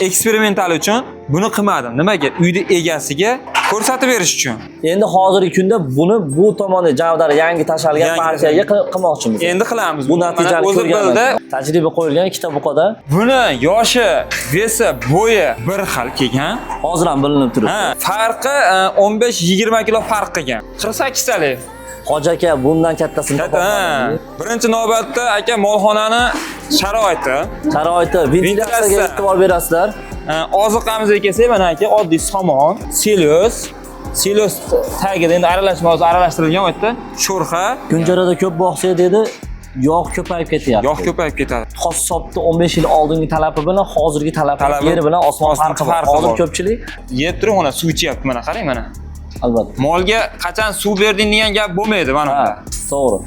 eksperimental uchun buni qilmadim. Nimaga? Uyda egasiga ko'rsatib berish uchun. Endi hozirgi kunda buni bu tomonda javdari yangi tashalgan partiyaga qilmoqchimiz. Endi qilamiz. Bu natijani o'zi bildi. Tajriba qo'yilgan ikkita buqada. Buni yoshi, vesi, bo'yi bir xil kelgan. Hozir ham bilinib turibdi. Farqi 15-20 kilo farq qilgan. 48 talik. Hoji aka, bundan kattasini topolmadim. Birinchi navbatda aka molxonani sharoiti, ventilyatsiyaga e'tibor berasizlar. Oziqamizga kelsak, mana aka oddiy somon, silos tagida endi aralashtirilgan bu yerda sho'rxa. Kunjarada ko'p boqsa dedi, yog' ko'payib ketyapti. Yog' ko'payib ketadi. Qassobda 15 yil oldingi talabi bilan hozirgi talabi yeri bilan osmon farqi bor. Hozir ko'pchilik yeb turib mana suv ichyapti, mana qarang mana. Albatta. Molga qachon suv berding degan gap bo'lmaydi mana bunda. To'g'ri.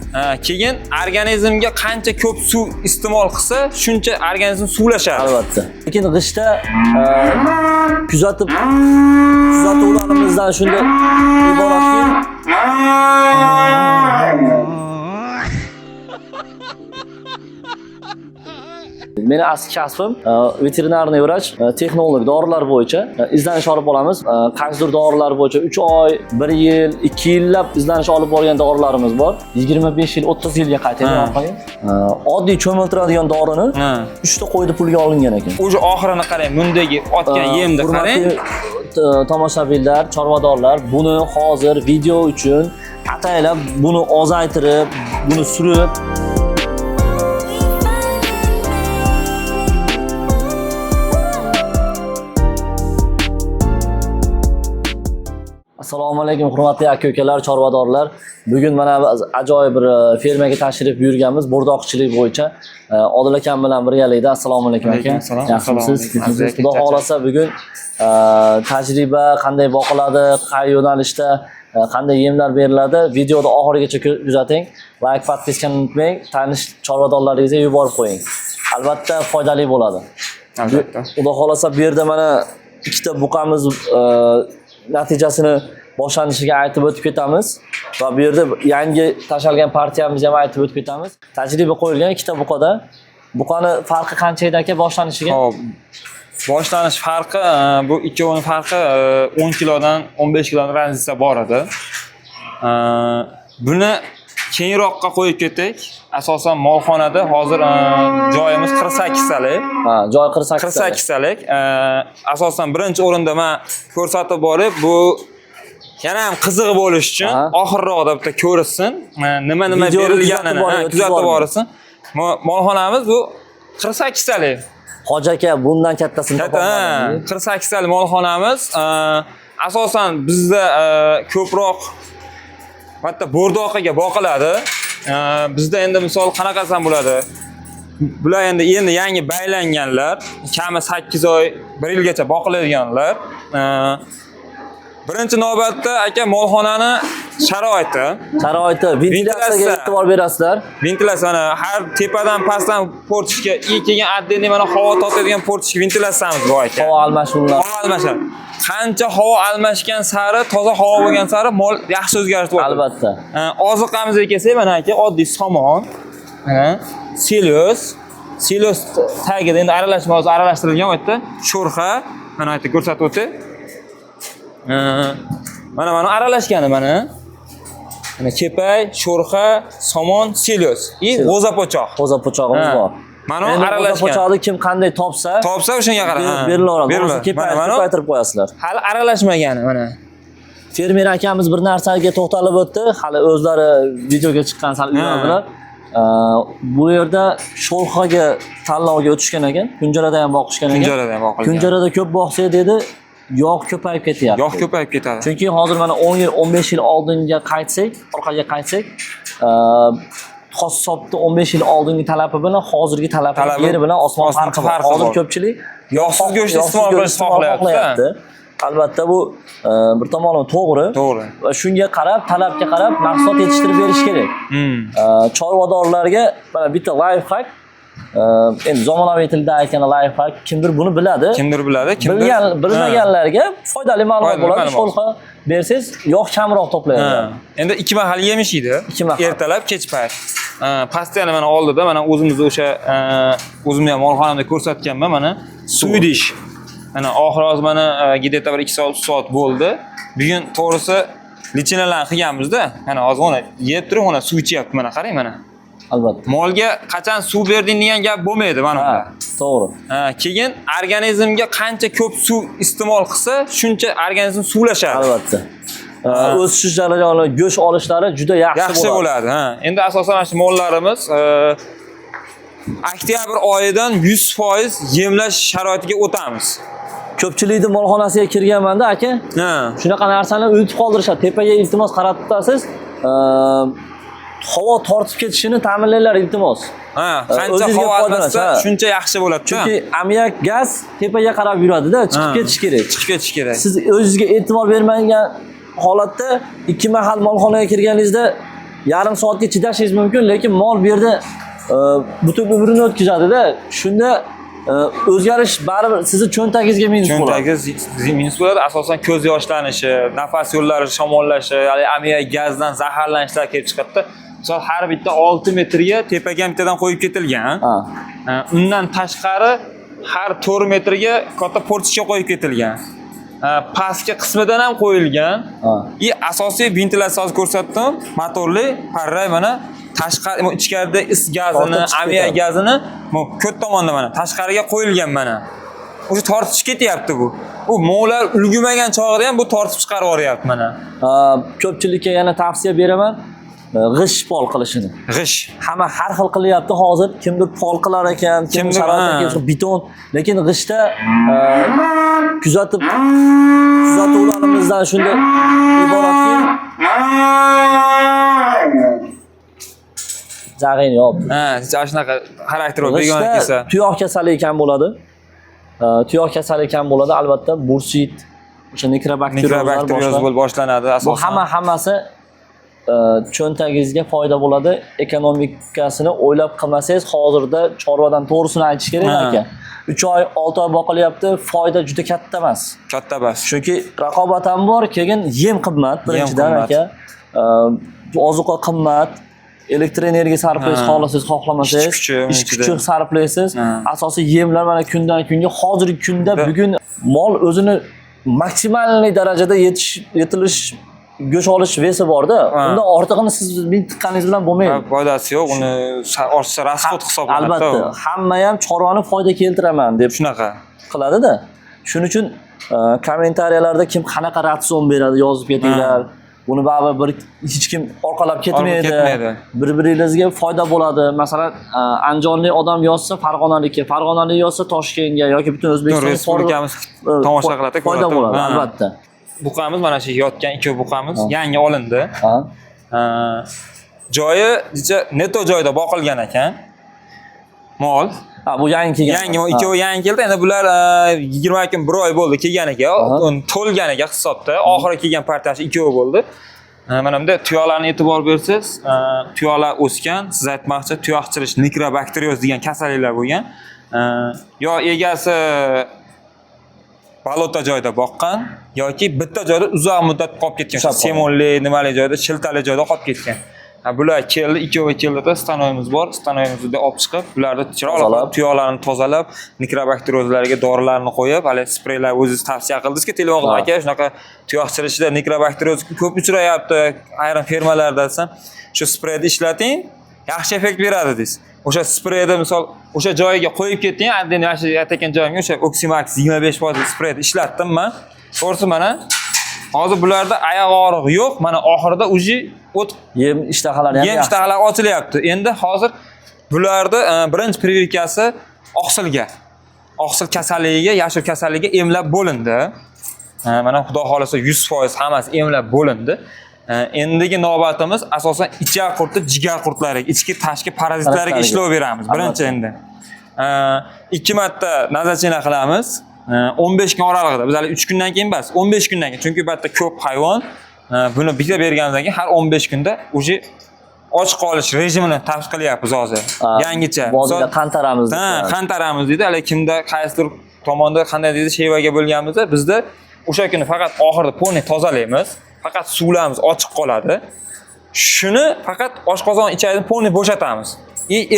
Keyin organizmga qancha ko'p suv iste'mol qilsa, shuncha organizm suvlashadi. Albatta. Lekin g'ishtda kuzatuvlarimizdan shunda iboratki, meni asli kasbim veterinarniy vrach, texnolog, dorilar bo'yicha izlanish olib boramiz. Qaysidir dorilar bo'yicha 3 oy, 1 yil, 2 yillab izlanish olib borgan dorilarimiz bor. 25 yil, 30 yilga qaytadi orqaga. Oddiy cho'miltiradigan dorini 3 ta qo'ydi pulga olingan ekan. O'sha oxirini qarang, bundagi otgan yemni qarang. Tomoshabinlar, chorvadorlar buni hozir video uchun ataylab buni ozaytirib, buni surib Assalomu alaykum hurmatli aka-ukalar, chorvadorlar. Bugun mana ajoyib bir fermaga tashrif buyurganmiz, bo'rdoqchilik bo'yicha. Odil akam bilan birgalikda. Assalomu alaykum aka. Yaxshimisiz? Xudo xolasa bugun tajriba qanday boqiladi, qay yo'nalishda qanday yemlar beriladi, videoni oxirigacha kuzating. Like, podpiskani unutmang, tanish chorvadorlaringizga yuborib qo'ying. Albatta foydali bo'ladi. Albatta. Xudo xolasa bu yerda mana ikkita buqamiz natijasini boshlanishiga aytib o'tib ketamiz va bu yerda yangi tashalgan partiyamizni ham aytib o'tib ketamiz. Tajriba qo'yilgan ikkita buqada. Buqani farqi qancha edi aka boshlanishiga? Xo'p. Boshlanish farqi bu ikkovining farqi 10 kilodan 15 kilodan razlika bor edi. Buni keyinroqqa qo'yib ketdik. Asosan molxonada hozir joyimiz 48 talik. Joy 48 talik. Asosan birinchi o'rinda men ko'rsatib borib, bu yana ham qiziq bo'lish uchun oxirroqda bitta ko'rsin, nima berilganini kuzatib borsin. Molxonamiz bu 48 talik. Hoji aka, bundan kattasini topolmadim. 48 talik molxonamiz. Asosan bizda ko'proq hatto bo'rdoqiga boqiladi. Bizda endi misol qanaqasi ham bo'ladi? Bular endi yangi baylanganlar, kami 8 oy, 1 yilgacha boqiladiganlar. Birinchi navbatda aka molxonani sharoiti, ventilyatsiyaga e'tibor berasizlar. Ventilyatsiyani har tepadan pastdan portishga kelgan отдельный mana havo tortadigan portish ventilyatsiyamiz bor aka. Havo almashinlar. Qancha havo almashgan sari, toza havo bo'lgan sari mol yaxshi o'zgarib bo'ladi. Albatta. Oziqamizga kelsak, mana aka oddiy somon, silos tagida endi aralashtirilgan bu yerda sho'rxa, mana aytib ko'rsatib o'tdi. Mana aralashgani mana. Mana kepay, sho'rxa, somon, silos. G'o'za po'choq. G'o'za po'chog'imiz bor. Mana aralashgan. G'o'za po'choqni kim qanday topsa o'shanga qarab berilaveradi. Kepaytirib qo'yasizlar. Hali aralashmagani mana. Fermer akamiz bir narsaga to'xtalib o'tdi. Hali o'zlari videoga chiqqan sal uylardilar. Bu yerda sho'rxaga tanlovga o'tishgan ekan. Kunjarada ham boqishgan ekan. Kunjarada ko'p boqsa dedi, yog' ko'payib ketyapti. Yog' ko'payib ketadi. Chunki hozir mana 10 yil, 15 yil oldinga qaytsak, orqaga qaytsak, qassobda 15 yil oldingi talabi bilan hozirgi talabi yeri bilan osmon farqi bor. Hozir ko'pchilik yog'siz go'sht iste'mol qilishni xohlayapti. Albatta bu bir tomondan to'g'ri. Va shunga qarab, talabga qarab mahsulot yetishtirib berish kerak. Chorvadorlarga mana bitta life hack, endi zamonaviy tilda aytganda life hack, kimdir buni biladi. Bilmaganlarga foydali ma'lumot bo'ladi. Sho'rxa bersangiz yog' kamroq to'playadi. Endi 2 mahal yemish edi. Ertalab, kech payt. Pastani mana oldida, mana o'zimizni o'sha o'zimni ham molxonamda ko'rsatganman, mana suv idish. Mana oxir hozir mana где-то bir 2 soat 3 soat bo'ldi. Bugun to'g'risi lichinalarni qilganmiz-da. Mana hozir uni yeb turib, uni suv ichyapti. Mana qarang mana. Albatta. Molga qachon suv berding degan gap bo'lmaydi mana bunda. To'g'ri. Keyin organizmga qancha ko'p suv iste'mol qilsa, shuncha organizm suvlashadi. Albatta. O'sish jarayoni, go'sht olishlari juda yaxshi bo'ladi. Endi asosan shu mollarimiz oktyabr oyidan 100% yemlash sharoitiga o'tamiz. Ko'pchilikni molxonasiga kirganmanda aka. Shunaqa narsalarni unutib qoldirishadi. Tepaga iltimos qaratib turasiz. Havo tortib ketishini ta'minlanglar iltimos. Qancha havo almasa shuncha yaxshi bo'ladi. Chunki ammiak gaz tepaga qarab yuradi-da, chiqib ketish kerak. Chiqib ketish kerak. Siz o'zingizga e'tibor bermagan holatda 2 mahal molxonaga kirganingizda yarim soatga chidashingiz mumkin, lekin mol bu yerda butun umrini o'tkazadi-da. Shunda o'zgarish baribir sizni cho'ntagingizga minus bo'ladi. Cho'ntagingizga minus bo'ladi. Asosan ko'z yoshlanishi, nafas yo'llari shamollashi, ammiak gazdan zaharlanishlar kelib chiqadi. Misol har bitta 6 metrga tepaga bittadan qo'yib ketilgan. Undan tashqari har 4 metrga katta portichka qo'yib ketilgan. Pastki qismidan ham qo'yilgan. Asosiy ventilyatsiya ko'rsatdim. Motorli parray mana tashqari ichkarida is gazini, ammiak gazini ko'p tomonda mana tashqariga qo'yilgan mana. O'sha tortib ketyapti bu. U mollar ulgumagan chog'ida ham bu tortib chiqarib yuboryapti mana. Ko'pchilikka yana tavsiya beraman. G'ish pol qilishini. G'ish. Hamma har xil qilyapti hozir. Kimdir pol qilar ekan, kimdir sharoitga beton, lekin g'ishda kuzatuvlarimizdan shunday iboratki zag'in yo'q. Shunaqa xarakter begona kelsa. Tuyoq kasali ekan bo'ladi. Tuyoq kasali ekan bo'ladi, albatta bursit, o'sha mikrobakteriyalar boshlanadi asosan. Bu hammasi cho'ntagingizga foyda bo'ladi. Ekonomikasini o'ylab qilmasangiz, hozirda chorvadan to'g'risini aytish kerak aka. 3 oy, 6 oy boqilyapti, foyda juda katta emas. Katta emas. Chunki raqobat ham bor, keyin yem qimmat birinchidan aka. Ozuqa qimmat, elektr energiya sarflash xohlasangiz, xohlamasangiz, ish kuchi sarflaysiz. Asosiy yemlar mana kundan kunga, hozirgi kunda bugun mol o'zini maksimal darajada yetilish go'sht olish vesi borda, unda ortig'ini siz tiqqaningiz bilan bo'lmaydi. Foydasi yo'q, uni ortiqcha rasxod hisoblanadi. Albatta, hamma ham chorvani foyda keltiraman deb shunaqa qiladi-da. Shuning uchun kommentariyalarda kim qanaqa ratsion beradi yozib ketinglar. Buni baribir hech kim orqalab ketmaydi. Bir-biringizga foyda bo'ladi. Masalan, Andijonlik odam yozsa Farg'onalikka, Farg'onalik yozsa Toshkentga yoki butun O'zbekistonga tomosha qiladi, foyda bo'ladi, albatta. Buqamiz mana shu yotgan 2 buqamiz yangi olindi. Joyi neto joyda boqilgan ekan. Mol. Bu yangi kelgan. Yangi, ikkovi yangi keldi. Endi bular 20 kun 1 oy bo'ldi kelganiga, to'lganiga hisobda. Oxiri kelgan partiyasi ikkovi bo'ldi. Mana bunda tuyoqlarga e'tibor bersangiz, tuyoqlar o'sgan, siz aytmoqchi tuyoqchirish mikrobakterioz degan kasalliklar bo'lgan. Yo egasi balota joyda boqqan yoki bitta joyda uzoq muddat qolib ketgan. Semonli, nimali joyda, shiltali joyda qolib ketgan. Bular keldi, ikkovi keldida stanoyimiz bor. Stanoyimizda olib chiqib, bularni chiroqlab, tuyoqlarni tozalab, mikrobakteriozlarga dorilarni qo'yib, hali spreylar o'zingiz tavsiya qildingiz-ku telefonda aka, shunaqa tuyoqchirishda mikrobakterioz ko'p uchrayapti ayrim fermalarda desam, shu spreyni ishlating, yaxshi effekt beradi deysiz. O'sha spreyni misol o'sha joyiga qo'yib ketding, endi yaxshi aytgan joyimga o'sha Oximax 25% spreyni ishlatdim men. To'g'risi mana hozir bularda oyoq og'rig'i yo'q. Mana oxirida uji o't yem ishtahalari ham yaxshi. Yem ishtahalari ochilyapti. Endi hozir bularda birinchi privikasi oqsilga. Oqsil kasalligiga, yashil kasalligiga emlab bo'lindi. Mana xudo xolasa 100% hammasi emlab bo'lindi. Endigi navbatimiz asosan ichak qurti, jigar qurtlariga, ichki tashqi parazitlariga ishlov beramiz. Birinchi endi 2 marta nazarchina qilamiz. 15 kun oralig'ida. Biz hali 3 kundan keyin emas, 15 kundan keyin. Chunki bu yerda ko'p hayvon buni bitta berganimizdan keyin har 15 kunda o'sha och qolish rejimini tavsiya qilyapmiz hozir. Yangicha. Bozda qantaramiz. Qantaramiz deydi. Hali kimda qaysidir tomonda qanday deydi shevaga bo'lganimizda bizda o'sha kuni faqat oxirida ponni tozalaymiz. Faqat suvlarimiz ochiq qoladi. Shuni faqat oshqozon ichida ponni bo'shatamiz.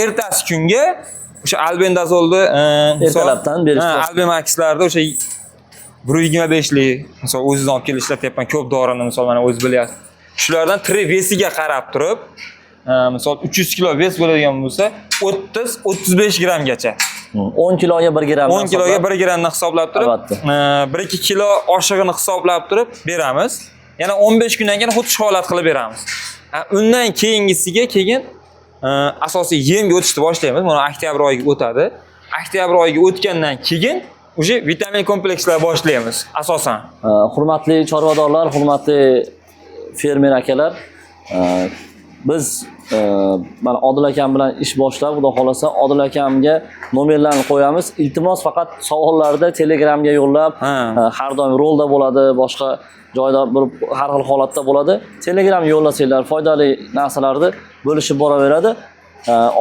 Ertasi kunga o'sha albendazolni ertalabdan berish. Albemaxlarda o'sha 125 lik misol o'zingiz olib kelib ishlatyapman ko'p dorini misol mana o'zingiz bilyapsiz. Shulardan tiri vesiga qarab turib, misol 300 kilo ves bo'ladigan bo'lsa, 30-35 grammgacha. 10 kiloga 1 gramm. 10 kiloga 1 grammni hisoblab turib, 1-2 kilo oshig'ini hisoblab turib beramiz. Yana 15 kundan keyin xuddi shu holat qilib beramiz. Undan keyingisiga asosiy yemga o'tishni boshlaymiz. Mana oktyabr oyiga o'tadi. Oktyabr oyiga o'tgandan keyin o'sha vitamin komplekslar boshlaymiz asosan. Hurmatli chorvadorlar, hurmatli fermer akalar, biz mana Odil akam bilan ish boshlab, xudo xolasa Odil akamga nomerlarni qo'yamiz. Iltimos faqat savollarda Telegramga yo'llab, har doim rolda bo'ladi, boshqa joyda bir har xil holatda bo'ladi. Telegramga yo'llasanglar foydali narsalarni bo'lishib boraveradi.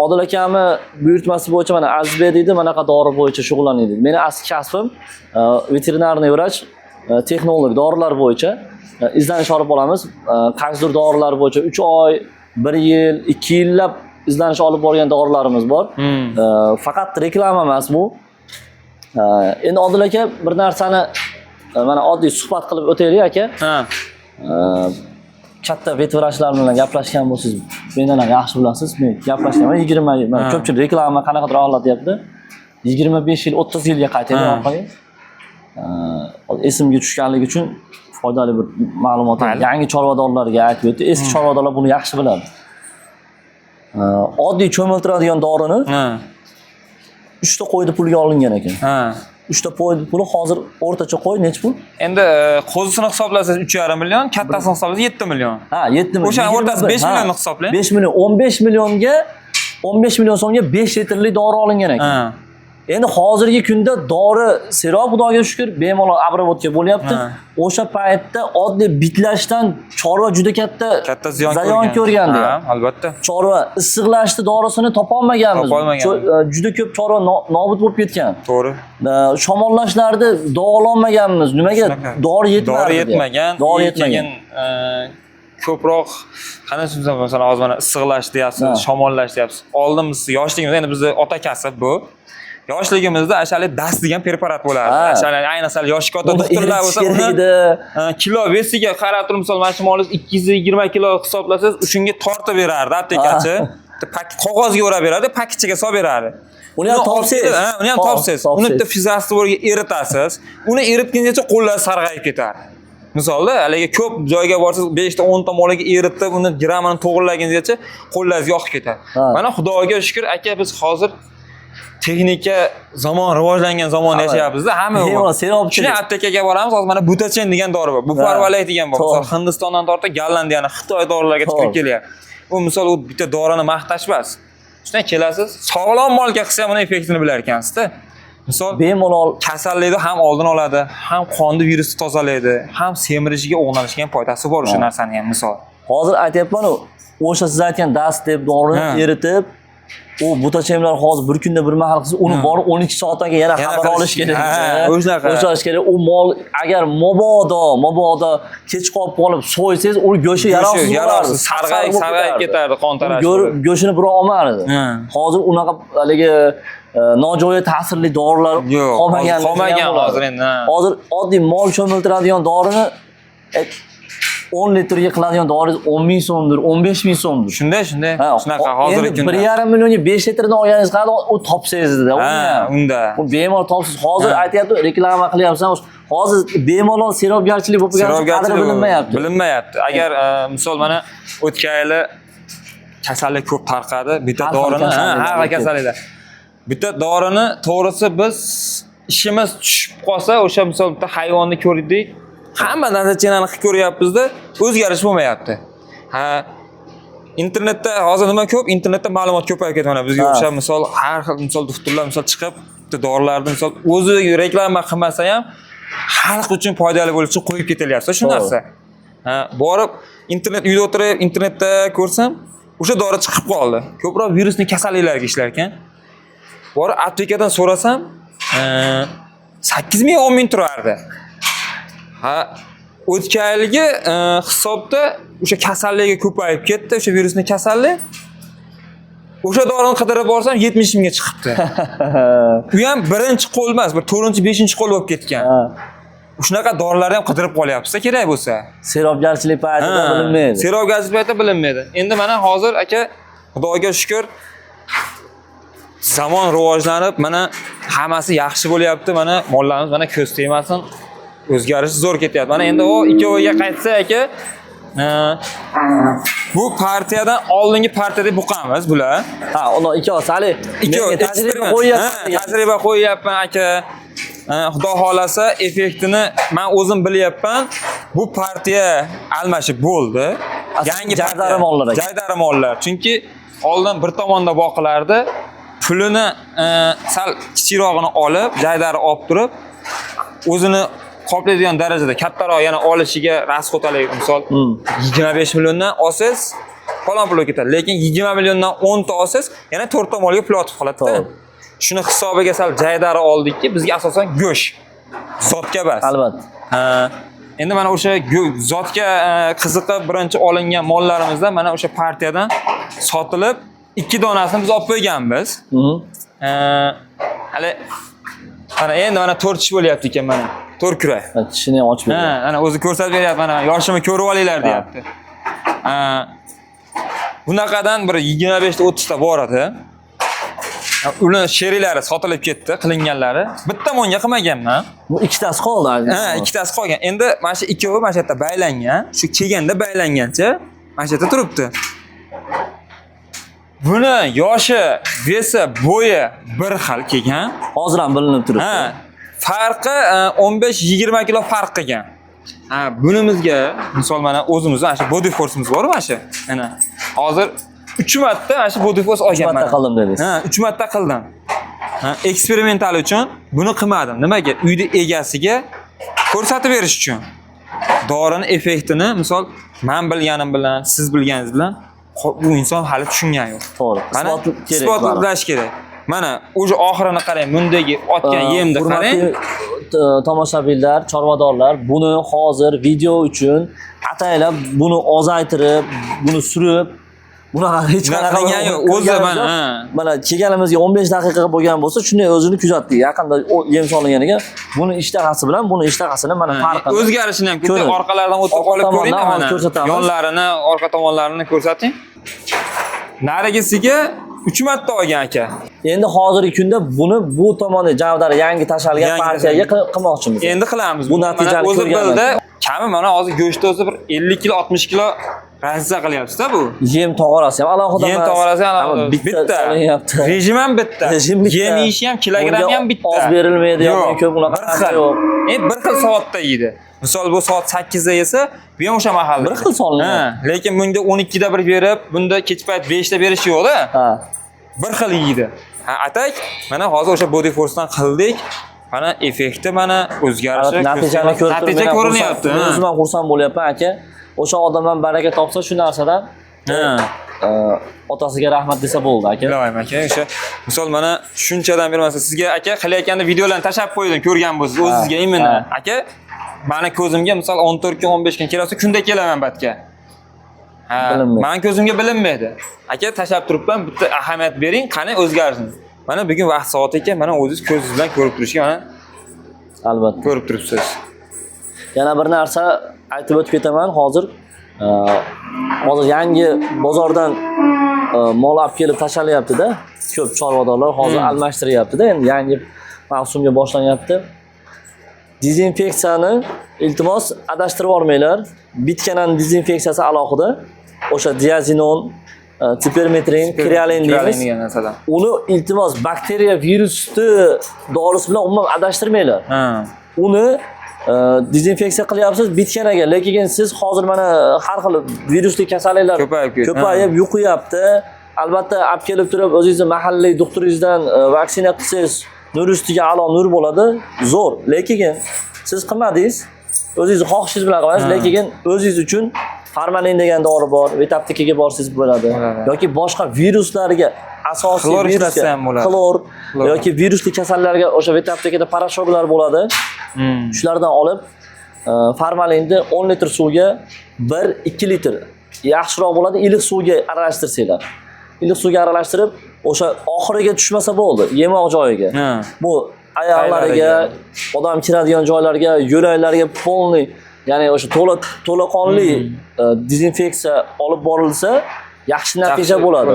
Odil akamni buyurtmasi bo'yicha mana Azizbek deydi, manaqa dori bo'yicha shug'ullanadi. Meni asli kasbim veterinarniy vrach, texnolog dorilar bo'yicha izlanish olib boramiz. Qaysidir dorilar bo'yicha 3 oy, 1 yil, 2 yillab izlanish olib borgan dorilarimiz bor. Faqat reklama emas bu. Endi Odil aka bir narsani mana oddiy suhbat qilib o'taylik aka. Katta vet vrachlar bilan gaplashgan bo'lsangiz, mendan yaxshi bilasiz. Men gaplashganman 20 ko'pchilik reklama qanaqadir olatyapti. 25 yil, 30 yilga qaytaylik orqaga. Esimga tushganligi uchun foydali bir ma'lumot. Yangi chorvadorlarga aytib o'tdi. Eski chorvadorlar buni yaxshi biladi. Oddiy cho'miltiradigan dorini 3 ta qo'yni pulga olingan ekan. 3 ta qo'yni puli hozir o'rtacha qo'y necha pul? Endi qo'zisini hisoblasangiz 3,5 million, kattasini hisoblasangiz 7 million. 7 million. O'sha o'rtasi 5 millionni hisoblang. 5 million, 15 million so'mga 5 litrli dori olingan ekan. Endi hozirgi kunda dori serob, xudoga shukr, bemalol obravotga bo'lyapti. O'sha paytda oddiy bitlashdan chorva juda katta zayon ko'rgandi. Albatta. Chorva issiqlashni dorisini topolmaganmiz. Juda ko'p chorva nobud bo'lib ketgan. To'g'ri. Shamollashlarda davololmaganmiz. Nimaga? Dori yetmadi. Dori yetmagan. Ko'proq qanday so'zim masalan hozir mana issiqlash deyapsiz, shamollash deyapsiz. Oldin biz yoshligimizda endi bizni ota kasb bu. Yoshligimizda ashali DAS degan preparat bo'lardi. Ashali ayniqsa yoshi katta doktorlar bo'lsa, uni kilo vesiga qarab turib, misol mana shu molingiz 220 kilo hisoblasangiz, shunga tortib berardi aptekachi. Qog'ozga o'rab beradi, paketchaga solib beradi. Uni ham topsangiz, uni bitta fizastvorga eritasiz. Uni eritguncha qo'llar sarg'ayib ketadi. Misolda, haligi ko'p joyga borsangiz 5 ta 10 ta molaga eritib, uni grammini to'g'rilagunizcha qo'llaringiz yoqib ketadi. Mana Xudoga shukr, aka biz hozir texnika zamon rivojlangan zamonda yashayapmiz-da, hamma bor. Shuni aptekaga boramiz, hozir mana butachen degan dori bor. Bu farvalay degan bor. Misol Hindistondan tortib Gollandiyani, Xitoy dorilarga kirib kelyapti. U misol u bitta dorini maqtash emas. Shundan kelasiz, sog'lom molga qilsa ham uni effektini bilar ekansiz-da. Misol bemalol kasallikni ham oldin oladi, ham qonni virusni tozalaydi, ham semirishiga o'g'nalishga ham foydasi bor o'sha narsani ham misol. Hozir aytayapman, o'sha siz aytgan DAS deb dorini eritib, u butachemlar hozir bir kunda bir mahal qilsa, uni borib 12 soatdan keyin yana xabar olish kerak. O'shash kerak. U mol agar mobodo kech qolib so'ysangiz, u go'shi yaroqsiz, sarg'ayib ketardi, qon tarashi. Go'shini bir olmaydi. Hozir unaqa haligi nojo'ya ta'sirli dorilar qolmagan hozir endi. Hozir oddiy mol cho'miltiradigan dorini 10 litrga qiladigan doringiz 10 ming so'mdir, 15 ming so'mdir. Shunday. Shunaqa hozirgi kunda. 1,5 millionga 5 litrni olganingiz qani u topsangiz-da. Unda. U bemalol topsiz. Hozir aytayapti, reklama qilyapsan. Hozir bemalol serobgarchilik bo'lib qolgan, qadri bilinmayapti. Bilinmayapti. Agar misol mana o'tgan yili kasallik ko'p tarqadi, bitta dorini, har kasalliklar. Bitta dorini to'g'risi biz ishimiz tushib qolsa, o'sha misol bitta hayvonni ko'rdik, hamma natijani qilib ko'ryapmiz-da, o'zgarish bo'lmayapti. Internetda hozir nima ko'p, internetda ma'lumot ko'payib ketdi mana bizga o'xshab misol har xil misol doktorlar misol chiqib, bitta dorilarni misol o'zi reklama qilmasa ham xalq uchun foydali bo'lishi uchun qo'yib ketilyapti shu narsa. Borib internet uyda o'tirib, internetda ko'rsam, o'sha dori chiqib qoldi. Ko'proq virusli kasalliklarga ishlar ekan. Borib aptekadan so'rasam, 8 ming 10 ming turardi. O'tgan yilgi hisobda o'sha kasallikga ko'payib ketdi, o'sha virusning kasallik. O'sha dorini qidirib borsam 70 mingga chiqibdi. U ham birinchi qo'l emas, bir 4-5-qo'l bo'lib ketgan. Shunaqa dorilarni ham qidirib qolyapsiz kerak bo'lsa. Serovgarchilik paytida bilinmaydi. Serovgarchilik paytida bilinmaydi. Endi mana hozir aka Xudoga shukr zamon rivojlanib, mana hammasi yaxshi bo'lyapti. Mana mollarimiz mana ko'z tegmasin, o'zgarish zo'r ketyapti. Mana endi o ikkoviga qaytsa aka, bu partiyadan oldingi partiyada buqamiz bular. Ha, ular ikkovsi hali tajriba qo'yyapman aka. Xudo xolasa effektini men o'zim bilyapman. Bu partiya almashib bo'ldi. Yangi jaydarimollar aka. Jaydarimollar. Chunki oldin bir tomonda boqilardi. Pulini sal kichirog'ini olib, jaydari olib turib, o'zini qoplaydigan darajada kattaroq yana olishiga rasxotalik, misol 25 milliondan olsangiz falon pul ketadi. Lekin 20 milliondan 10 ta olsangiz yana 4 ta molga pul otib qoladi-da. Shuni hisobiga sal jaydari oldikki, bizga asosan go'sht, zotga emas. Albatta. Endi mana o'sha zotga qiziqib birinchi olingan mollarimizda mana o'sha partiyadan sotilib 2 donasini biz olib qo'yganmiz. Hali endi mana 4 ish bo'lyapti ekan mana. 4 kura. Tishini ham ochib berdi. Ana o'zi ko'rsatib beryapti, mana yoshimni ko'rib olinglar deyapti. Bunaqadan bir 25 ta 30 ta bor edi. Ular sheriklari sotilib ketdi, qilinganlari. Bitta monga qilmaganman. Bu ikkitasi qoldi. Ikkitasi qolgan. Endi mana shu ikkovi mana shu yerda baylangan. Shu kelganda baylangancha mana shu yerda turibdi. Buni yoshi, vesi, bo'yi bir xil kelgan. Hozir ham bilinib turibdi. Farqi 15-20 kilo farq qilgan. Bunimizga misol mana o'zimizning mana shu body force'imiz bor mana shu. Mana hozir 3 marta mana shu body force olganman. 3 marta qildim dedingiz. 3 marta qildim. Eksperimental uchun buni qilmadim. Nimaga? Uyda egasiga ko'rsatib berish uchun. Dorining effektini misol men bilganim bilan, siz bilganingiz bilan bu inson hali tushungan yo'q. To'g'ri. Mana isbotlash kerak. Mana o'sha oxirini qarang, bundagi otgan yemni qarang. Tomoshabinlar, chorvadorlar buni hozir video uchun ataylab buni ozaytirib, buni surib, bunaqa hech qanaqa o'zi mana kelganimizga 15 daqiqa bo'lgan bo'lsa, shunday o'zini kuzatdik. Yaqinda yem solinganiga buni ishtahasi bilan buni ishtahasini mana farqini o'zgarishini ham bitta orqalaridan o'tib qolib ko'ring, mana yonlarini, orqa tomonlarini ko'rsating. Narigisiga 3 marta olgan aka. Endi hozirgi kunda buni bu tomonda javdari yangi tashalgan partiyaga qilmoqchimiz. Endi qilamiz. Bu natijani o'zi bildi. Kami mana hozir go'shtni o'zi bir 50 kilo, 60 kilo razza qilyapsiz-da bu. Yem tog'orasi ham alohida emas. Yem tog'orasi ham bitta. Rejim ham bitta. Yem yeyishi ham, kilogrammi ham bitta. Oz berilmaydi yoki ko'p unaqa yo'q. Bir xil soatda yeydi. Misol bu soat 8 da yesa, bu ham o'sha mahalla. Bir xil solinadi. Lekin bunda 12 da bir berib, bunda kech payt 5 da berish yo'q-da. Bir xil yeydi. Atak mana hozir o'sha body force'dan qildik. Mana effekti mana o'zgarishi, natijani natija ko'rinyapti. O'zim ham xursand bo'lyapman aka. O'sha odamdan baraka topsa shu narsadan otasiga rahmat desa bo'ldi aka. Iloyim aka, o'sha misol mana shunchadan bermasa sizga aka qilayotganda videolarni tashab qo'ydim, ko'rgan bo'lsiz o'zingizga imini. Aka, mani ko'zimga misol 14 kun, 15 kun kelsa kunda kelaman batga. Men ko'zimga bilinmaydi. Aka tashab turibman, bitta ahamiyat bering, qani o'zgarsin. Mana bugun vaqt soat ekan, mana o'zingiz ko'zingiz bilan ko'rib turishga mana albatta ko'rib turibsiz. Yana bir narsa aytib o'tib ketaman hozir. Hozir yangi bozordan mol olib kelib tashalyapti-da. Ko'p chorvadorlar hozir almashtiryapti-da. Endi yangi mavsumga boshlanyapti. Dezinfeksiyani iltimos adashtirib olmanglar. Bitkaning dezinfeksiyasi alohida. O'sha diazinon, tipermetrin, krealin deymiz. Uni iltimos bakteriya virusni dorisi bilan umuman adashtirmanglar. Uni dezinfeksiya qilyapsiz bitkanaga, lekin siz hozir mana har xil virusli kasalliklar ko'payib yuqyapti. Albatta olib kelib turib o'zingizni mahalliy doktoringizdan vaksina qilsangiz nur ustiga a'lo nur bo'ladi. Zo'r, lekin siz qilmadingiz. O'zingiz xohishingiz bilan qilasiz, lekin o'zingiz uchun Formalin degan dori bor, Vitaptikaga borsangiz bo'ladi. Yoki boshqa viruslarga asosiy viruslar klor yoki virusli kasallarga o'sha Vitaptikada parashoklar bo'ladi. Shulardan olib formalinni 10 litr suvga 1-2 litr yaxshiroq bo'ladi, iliq suvga aralashtirsanglar. iliq suvga aralashtirib, o'sha oxiriga tushmasa bo'ldi, yemoq joyiga. Ha. Bu oyoqlariga, odam kiradigan joylarga, yo'laklarga polniy, ya'ni o'sha to'laqonli dezinfeksiya olib borilsa, yaxshi natija bo'ladi.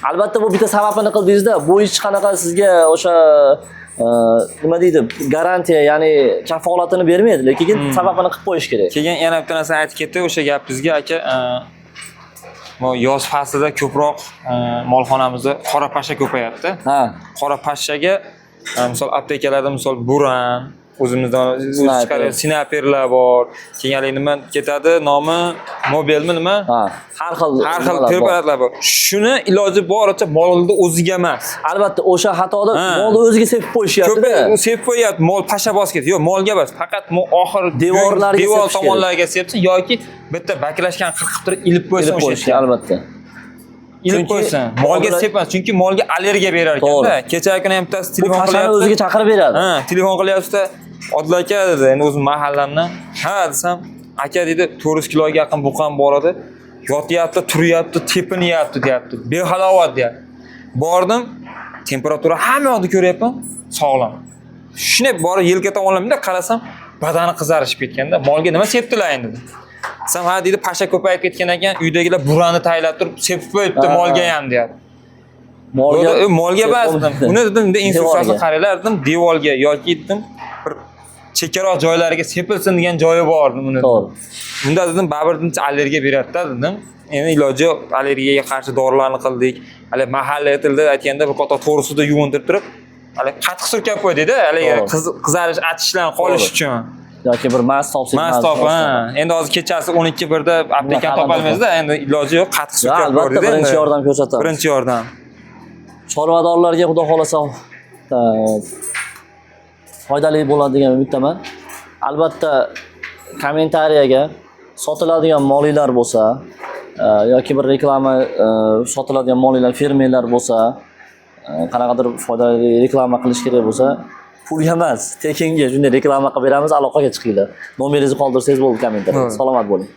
Albatta bu bitta sababini qildingizda, bu hech qanaqa sizga o'sha nima deydi, garantiya, ya'ni kafolatini bermaydi, lekin sababini qilib qo'yish kerak. Keyin yana bitta narsa aytib ketdi o'sha gapingizga aka. Bu yoz faslida ko'proq molxonamizda qora pashsha ko'payapti. Ha. Qora pashshaga misol aptekalarda misol buran, o'zimizdan chiqargan sinaperlar bor. Keyin nima ketadi, nomi mobilmi nima? Ha. Har xil preparatlar bor. Shuni iloji boricha molni o'ziga emas. Albatta, o'sha xatoda molni o'ziga sepib qo'yishyapti-da. U sepib qo'yapti, mol pasha bosib ketdi. Yo'q, molga emas, faqat oxir devorlarga, devor tomonlarga sepsin yoki bitta baklashgan qirqib turib ilib qo'ysin o'sha. Albatta. Ilib qo'ysin. Molga sepmas, chunki molga allergiya berar ekanda. Kecha kuni ham bittasi telefon qilyapti. O'ziga chaqirib beradi. Ha, telefon qilyapti. Odil aka dedi, endi o'zim mahallamdan. Ha desam, aka dedi 400 kiloga yaqin buqam bor edi. Yotyapti, turyapti, tepinyapti deyapti. Behalovat deyapti. Bordim, temperatura hamma yoqda ko'ryapman, sog'lom. Shuni borib yelka tomonlamda qarasam, badani qizarishib ketganda, molga nima sepdilar endi? Desam, ha dedi, pasha ko'payib ketgan ekan, uydagilar burani taylab turib sepib qo'yibdi molga ham deyapti. Molga basdim. Uni dedim, instruksiyasini qaranglar dedim, devorga yoki dedim, bir chekkaroq joylariga sepilsin degan joyi bor uni. To'g'ri. Unda dedim, baribir allergiya beradi-da dedim. Endi iloji yo'q, allergiyaga qarshi dorilarni qildik. Hali mahalla tilida aytganda bir qator to'g'risida yuvintirib turib, hali qattiq surkab qo'ydik-da, hali qizarish, achishlarni qolish uchun. Yoki bir mas topsak, mas top, ha. Endi hozir kechasi 12:00 da aptekan topolmaymiz-da, endi iloji yo'q, qattiq surkab qo'ydik. Albatta, birinchi yordam ko'rsatamiz. Birinchi yordam. Chorvadorlarga xudo xolasa foydali bo'ladi degan umiddaman. Albatta, kommentariyaga sotiladigan moliylar bo'lsa yoki bir reklama sotiladigan moliylar, fermerlar bo'lsa, qanaqadir foydali reklama qilish kerak bo'lsa, pulga emas, tekinga shunday reklama qilib beramiz, aloqaga chiqinglar. Nomeringizni qoldirsangiz bo'ldi kommentariyada. Salomat bo'ling.